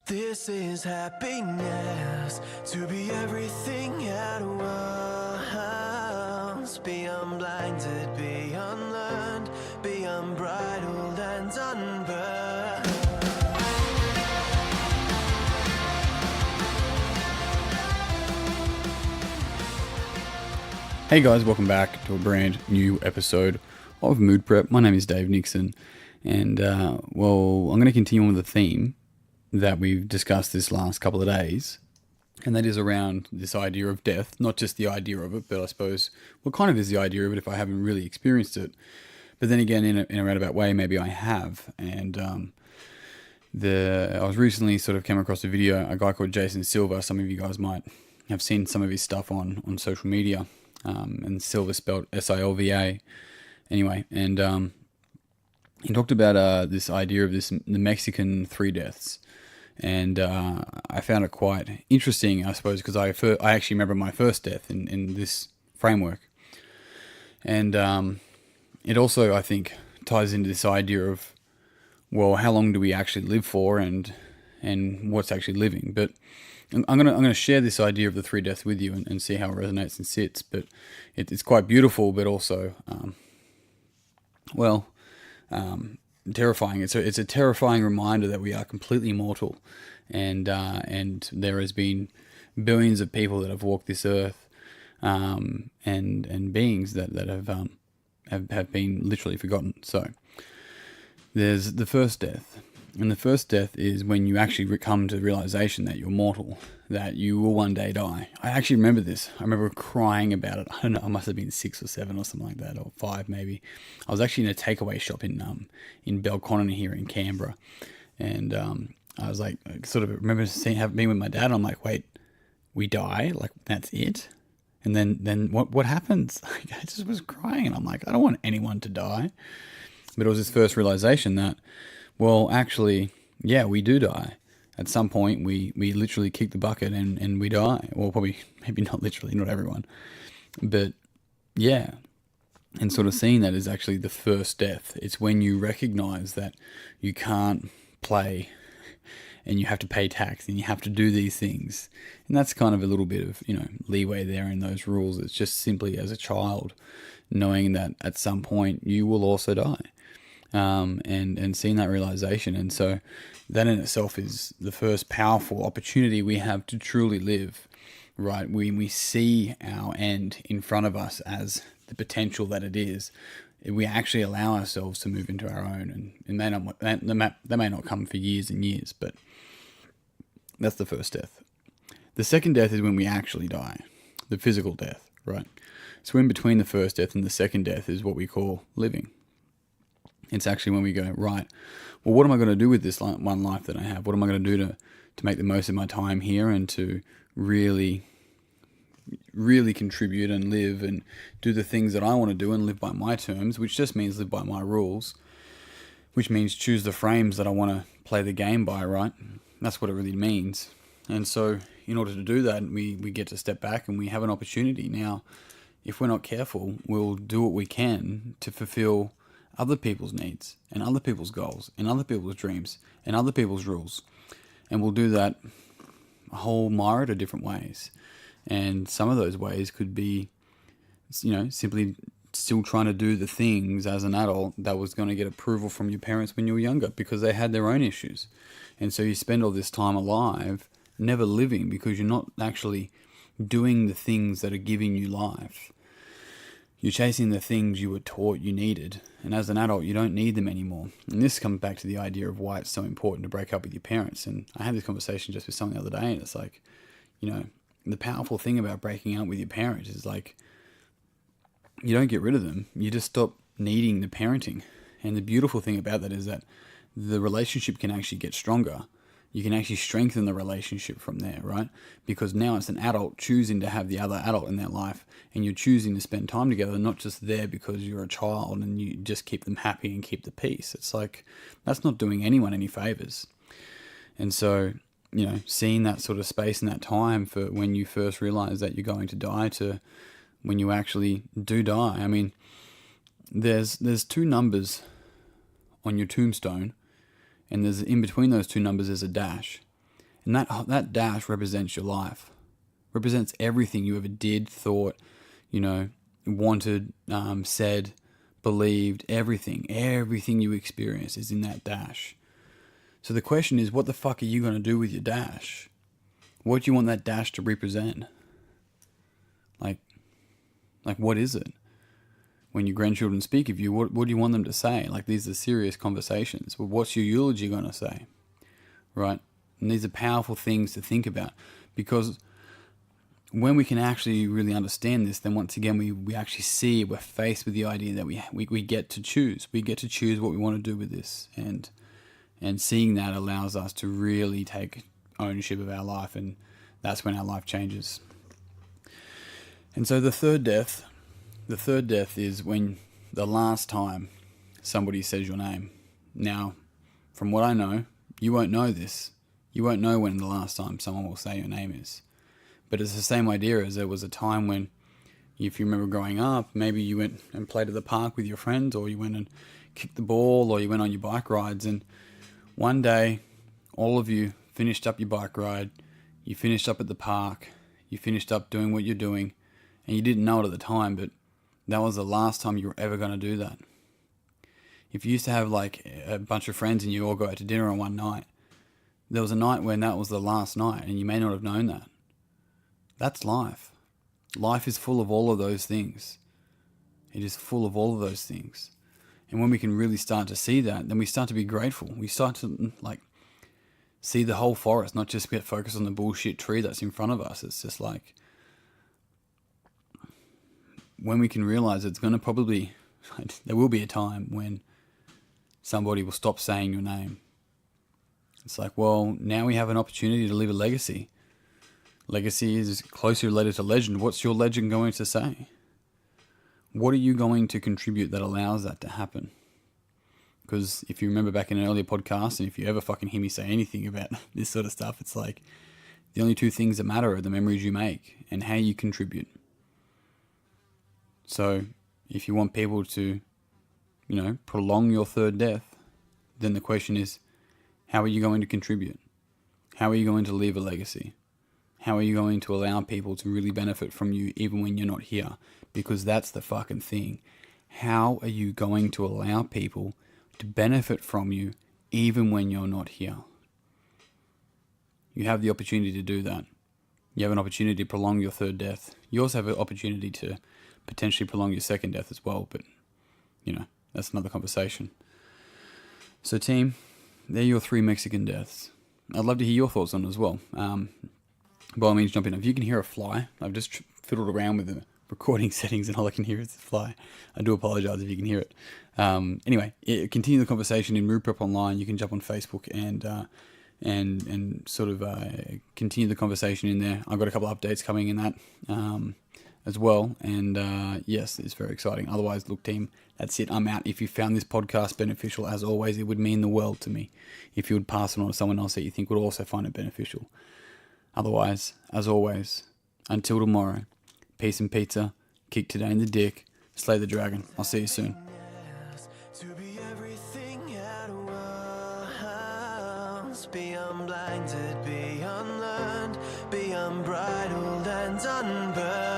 This is happiness, to be everything at once. Be unblinded, be unlearned, be unbridled and unburned. Hey guys, welcome back to a brand new episode of Mood Prep. My name is Dave Nixon, and I'm going to continue on with the theme that we've discussed this last couple of days, and that is around this idea of death. Not just the idea of it, but I suppose what kind of is the idea of it if I haven't really experienced it. But then again, in a roundabout way, maybe I have. And I was recently sort of came across a video, a guy called Jason Silva. Some of you guys might have seen some of his stuff on social media. And Silva spelled Silva. Anyway, and he talked about this idea of the Mexican three deaths. And I found it quite interesting, I suppose, because I actually remember my first death in this framework. And it also, I think, ties into this idea of, well, how long do we actually live for, and what's actually living? But I'm gonna share this idea of the three deaths with you and see how it resonates and sits. But it's quite beautiful, but also, terrifying. It's a terrifying reminder that we are completely mortal, and there has been billions of people that have walked this earth, and beings that have been literally forgotten. So there's the first death. And the first death is when you actually come to the realization that you're mortal, that you will one day die. I actually remember this. I remember crying about it. I don't know, I must have been 6 or 7 or something like that, or 5 maybe. I was actually in a takeaway shop in Belconnen here in Canberra. And I was like, sort of remember being with my dad. I'm like, wait, we die? Like, that's it? And then what happens? I just was crying, and I'm like, I don't want anyone to die. But it was this first realization that, well, actually, yeah, we do die. At some point, we literally kick the bucket and we die. Well, probably, maybe not literally, not everyone. But, yeah. And sort of seeing that is actually the first death. It's when you recognize that you can't play and you have to pay tax and you have to do these things. And that's kind of a little bit of, leeway there in those rules. It's just simply as a child knowing that at some point you will also die. And seeing that realization. And so that in itself is the first powerful opportunity we have to truly live, right? We see our end in front of us as the potential that it is. We actually allow ourselves to move into our own, and that may not come for years and years, but that's the first death. The second death is when we actually die, the physical death, right? So in between the first death and the second death is what we call living. It's actually when we go, right, well, what am I going to do with this one life that I have? What am I going to do to make the most of my time here and to really, really contribute and live and do the things that I want to do and live by my terms, which just means live by my rules, which means choose the frames that I want to play the game by, right? That's what it really means. And so in order to do that, we get to step back and we have an opportunity. Now, if we're not careful, we'll do what we can to fulfill other people's needs and other people's goals and other people's dreams and other people's rules. And we'll do that a whole myriad of different ways. And some of those ways could be, simply still trying to do the things as an adult that was going to get approval from your parents when you were younger because they had their own issues. And so you spend all this time alive never living because you're not actually doing the things that are giving you life. You're chasing the things you were taught you needed. And as an adult, you don't need them anymore. And this comes back to the idea of why it's so important to break up with your parents. And I had this conversation just with someone the other day, and it's like, the powerful thing about breaking up with your parents is like, you don't get rid of them. You just stop needing the parenting. And the beautiful thing about that is that the relationship can actually get stronger. You can actually strengthen the relationship from there, right? Because now it's an adult choosing to have the other adult in their life, and you're choosing to spend time together, not just there because you're a child and you just keep them happy and keep the peace. It's like, that's not doing anyone any favors. And so, seeing that sort of space and that time for when you first realize that you're going to die to when you actually do die. I mean, there's 2 numbers on your tombstone, and there's in between those 2 numbers is a dash. And that dash represents your life, represents everything you ever did, thought, wanted, said, believed, everything you experienced is in that dash. So the question is, what the fuck are you going to do with your dash? What do you want that dash to represent? Like what is it? When your grandchildren speak of you, what do you want them to say? Like, these are serious conversations. Well, what's your eulogy going to say? Right? And these are powerful things to think about, because when we can actually really understand this, then once again, we actually see, we're faced with the idea that we get to choose. We get to choose what we want to do with this. And seeing that allows us to really take ownership of our life, and that's when our life changes. And so the third death is when the last time somebody says your name. Now, from what I know, you won't know this. You won't know when the last time someone will say your name is. But it's the same idea as there was a time when, if you remember growing up, maybe you went and played at the park with your friends, or you went and kicked the ball, or you went on your bike rides, and one day all of you finished up your bike ride, you finished up at the park, you finished up doing what you're doing, and you didn't know it at the time, but that was the last time you were ever going to do that. If you used to have like a bunch of friends and you all go out to dinner on one night, there was a night when that was the last night, and you may not have known that. That's life. Life is full of all of those things. It is full of all of those things. And when we can really start to see that, then we start to be grateful. We start to see the whole forest, not just get focused on the bullshit tree that's in front of us. It's just like, when we can realize it's going to probably, there will be a time when somebody will stop saying your name. It's like, well, now we have an opportunity to leave a legacy. Legacy is closely related to legend. What's your legend going to say? What are you going to contribute that allows that to happen? Because if you remember back in an earlier podcast, and if you ever fucking hear me say anything about this sort of stuff, it's like, the only two things that matter are the memories you make and how you contribute. So if you want people to, prolong your third death, then the question is, how are you going to contribute? How are you going to leave a legacy? How are you going to allow people to really benefit from you even when you're not here? Because that's the fucking thing. How are you going to allow people to benefit from you even when you're not here? You have the opportunity to do that. You have an opportunity to prolong your third death. You also have an opportunity to potentially prolong your second death as well, but, that's another conversation. So team, they're your 3 Mexican deaths. I'd love to hear your thoughts on it as well. By all means, jump in. If you can hear a fly, I've just fiddled around with the recording settings and all I can hear is a fly. I do apologize if you can hear it. Anyway, continue the conversation in Ruprep Online. You can jump on Facebook and sort of continue the conversation in there. I've got a couple of updates coming in that as well. And yes, it's very exciting. Otherwise, look, team, that's it. I'm out. If you found this podcast beneficial, as always, it would mean the world to me if you would pass it on to someone else that you think would also find it beneficial. Otherwise, as always, until tomorrow, peace and pizza, kick today in the dick, slay the dragon. I'll see you soon. To be everything at once, be unblinded, be unlearned, be unbridled and unburned.